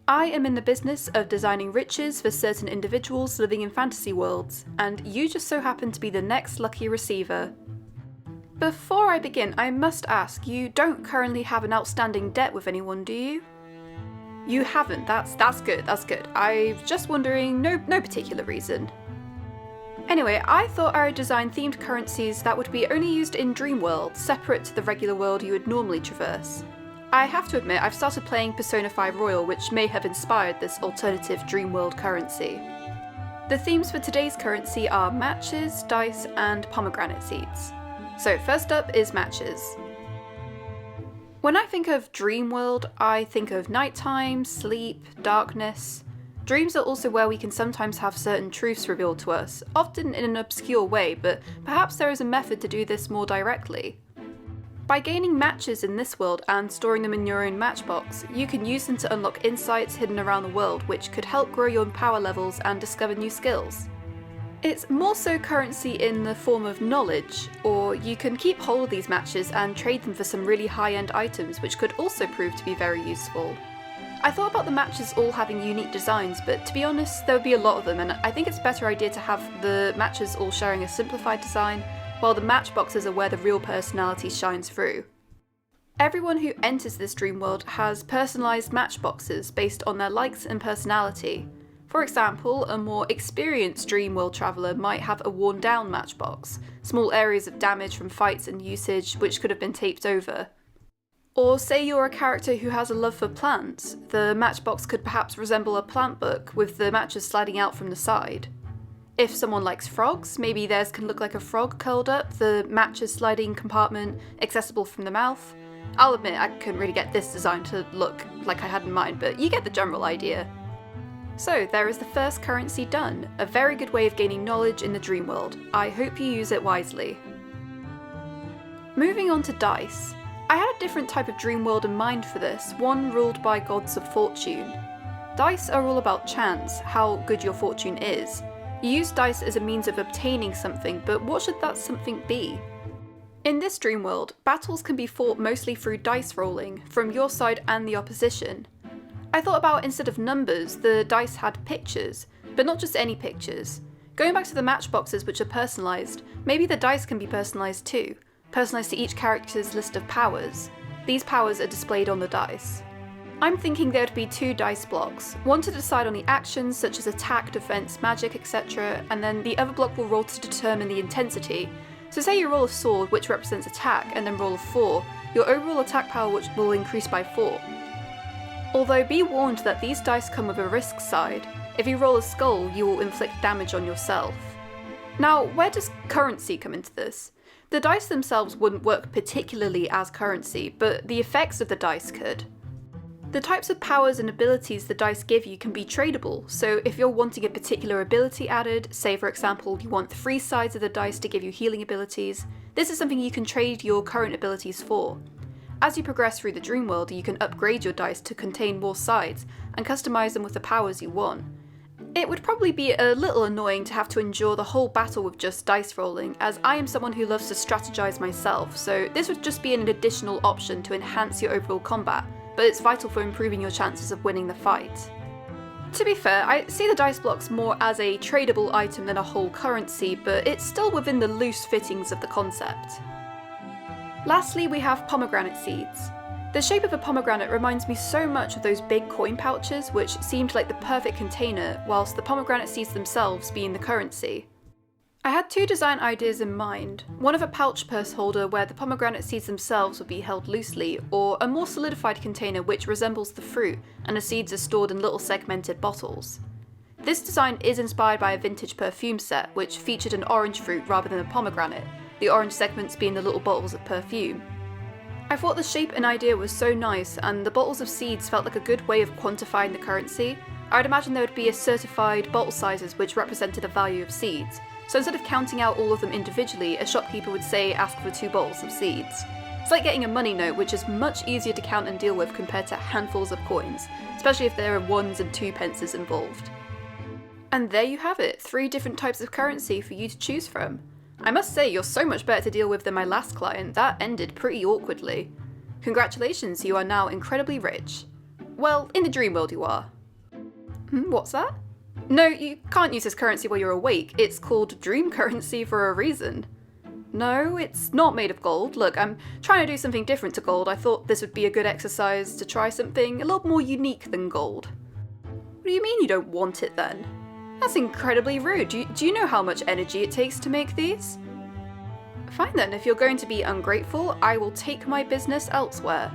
I am in the business of designing riches for certain individuals living in fantasy worlds, and you just so happen to be the next lucky receiver. Before I begin, I must ask, you don't currently have an outstanding debt with anyone, do you? You haven't, that's good. I'm just wondering, no particular reason. Anyway, I thought I would design themed currencies that would be only used in Dream World, separate to the regular world you would normally traverse. I have to admit, I've started playing Persona 5 Royal, which may have inspired this alternative Dream World currency. The themes for today's currency are matches, dice, and pomegranate seeds. So first up is matches. When I think of Dream World, I think of nighttime, sleep, darkness. Dreams are also where we can sometimes have certain truths revealed to us, often in an obscure way, but perhaps there is a method to do this more directly. By gaining matches in this world and storing them in your own matchbox, you can use them to unlock insights hidden around the world which could help grow your power levels and discover new skills. It's more so currency in the form of knowledge, or you can keep hold of these matches and trade them for some really high-end items which could also prove to be very useful. I thought about the matches all having unique designs, but to be honest, there would be a lot of them, and I think it's a better idea to have the matches all sharing a simplified design, while the matchboxes are where the real personality shines through. Everyone who enters this dream world has personalised matchboxes based on their likes and personality. For example, a more experienced dream world traveller might have a worn down matchbox, small areas of damage from fights and usage which could have been taped over. Or say you're a character who has a love for plants, the matchbox could perhaps resemble a plant book with the matches sliding out from the side. If someone likes frogs, maybe theirs can look like a frog curled up, the matches sliding compartment accessible from the mouth. I'll admit I couldn't really get this design to look like I had in mind, but you get the general idea. So there is the first currency done, a very good way of gaining knowledge in the dream world. I hope you use it wisely. Moving on to dice. I had a different type of dream world in mind for this, one ruled by gods of fortune. Dice are all about chance, how good your fortune is. You use dice as a means of obtaining something, but what should that something be? In this dream world, battles can be fought mostly through dice rolling, from your side and the opposition. I thought about, instead of numbers, the dice had pictures, but not just any pictures. Going back to the matchboxes which are personalised, maybe the dice can be personalised too, personalised to each character's list of powers. These powers are displayed on the dice. I'm thinking there would be 2 dice blocks, one to decide on the actions such as attack, defense, magic, etc, and then the other block will roll to determine the intensity. So say you roll a sword which represents attack and then roll a 4, your overall attack power which will increase by 4. Although be warned that these dice come with a risk side. If you roll a skull, you will inflict damage on yourself. Now, where does currency come into this? The dice themselves wouldn't work particularly as currency, but the effects of the dice could. The types of powers and abilities the dice give you can be tradable, so if you're wanting a particular ability added, say for example you want 3 sides of the dice to give you healing abilities, this is something you can trade your current abilities for. As you progress through the dream world, you can upgrade your dice to contain more sides, and customise them with the powers you want. It would probably be a little annoying to have to endure the whole battle with just dice rolling, as I am someone who loves to strategise myself, so this would just be an additional option to enhance your overall combat, but it's vital for improving your chances of winning the fight. To be fair, I see the dice blocks more as a tradable item than a whole currency, but it's still within the loose fittings of the concept. Lastly, we have pomegranate seeds. The shape of a pomegranate reminds me so much of those big coin pouches, which seemed like the perfect container, whilst the pomegranate seeds themselves being the currency. I had 2 design ideas in mind, one of a pouch purse holder where the pomegranate seeds themselves would be held loosely, or a more solidified container which resembles the fruit and the seeds are stored in little segmented bottles. This design is inspired by a vintage perfume set which featured an orange fruit rather than a pomegranate, the orange segments being the little bottles of perfume. I thought the shape and idea was so nice, and the bottles of seeds felt like a good way of quantifying the currency. I'd imagine there would be a certified bottle sizes which represented the value of seeds. So instead of counting out all of them individually, a shopkeeper would say ask for 2 bottles of seeds. It's like getting a money note, which is much easier to count and deal with compared to handfuls of coins, especially if there are 1s and 2 pences involved. And there you have it, 3 different types of currency for you to choose from. I must say, you're so much better to deal with than my last client, that ended pretty awkwardly. Congratulations, you are now incredibly rich. Well, in the dream world you are. What's that? No, you can't use this currency while you're awake. It's called dream currency for a reason. No, it's not made of gold. Look, I'm trying to do something different to gold. I thought this would be a good exercise to try something a little more unique than gold. What do you mean you don't want it then? That's incredibly rude. Do you know how much energy it takes to make these? Fine then, if you're going to be ungrateful, I will take my business elsewhere.